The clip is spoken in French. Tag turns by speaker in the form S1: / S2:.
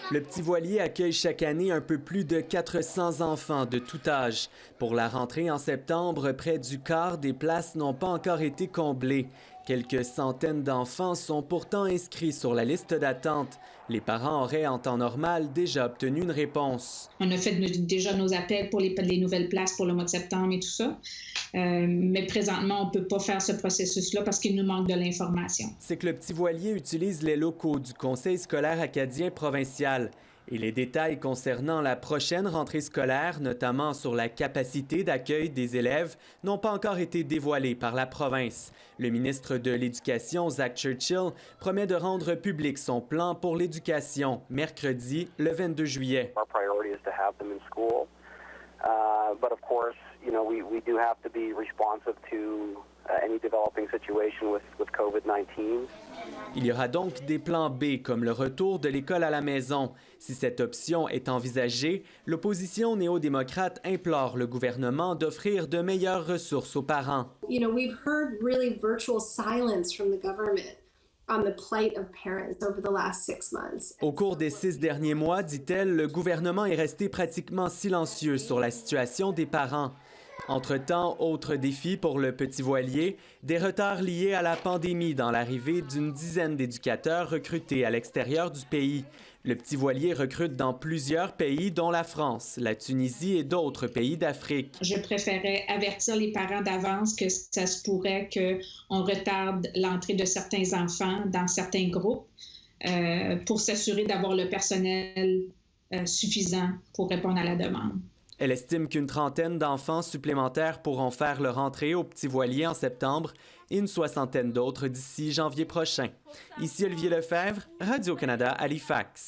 S1: Le Petit Voilier accueille chaque année un peu plus de 400 enfants de tout âge. Pour la rentrée en septembre, près du quart des places n'ont pas encore été comblées. Quelques centaines d'enfants sont pourtant inscrits sur la liste d'attente. Les parents auraient, en temps normal, déjà obtenu une réponse.
S2: On a fait déjà nos appels pour les nouvelles places pour le mois de septembre et tout ça. Mais présentement, on ne peut pas faire ce processus-là parce qu'il nous manque de l'information.
S1: C'est que le Petit Voilier utilise les locaux du Conseil scolaire acadien provincial. Et les détails concernant la prochaine rentrée scolaire, notamment sur la capacité d'accueil des élèves, n'ont pas encore été dévoilés par la province. Le ministre de l'Éducation, Zach Churchill, promet de rendre public son plan pour l'éducation mercredi, le 22 juillet.
S3: But of course, you know, we do have to be responsive to any developing situation with COVID-19.
S1: Il y aura donc des plans B, comme le retour de l'école à la maison. Si cette option est envisagée, l'opposition néo-démocrate implore le gouvernement d'offrir de meilleures ressources aux parents.
S4: You know, we've heard really virtual silence from the government on the plight of parents over the last 6 months.
S1: Au cours des 6 derniers mois, dit-elle, le gouvernement est resté pratiquement silencieux sur la situation des parents. Entre-temps, autre défi pour le Petit Voilier, des retards liés à la pandémie dans l'arrivée d'une dizaine d'éducateurs recrutés à l'extérieur du pays. Le Petit Voilier recrute dans plusieurs pays, dont la France, la Tunisie et d'autres pays d'Afrique.
S2: Je préférais avertir les parents d'avance que ça se pourrait qu'on retarde l'entrée de certains enfants dans certains groupes pour s'assurer d'avoir le personnel suffisant pour répondre à la demande.
S1: Elle estime qu'une trentaine d'enfants supplémentaires pourront faire leur entrée au Petit Voilier en septembre et une soixantaine d'autres d'ici janvier prochain. Ici Olivier Lefebvre, Radio-Canada, Halifax.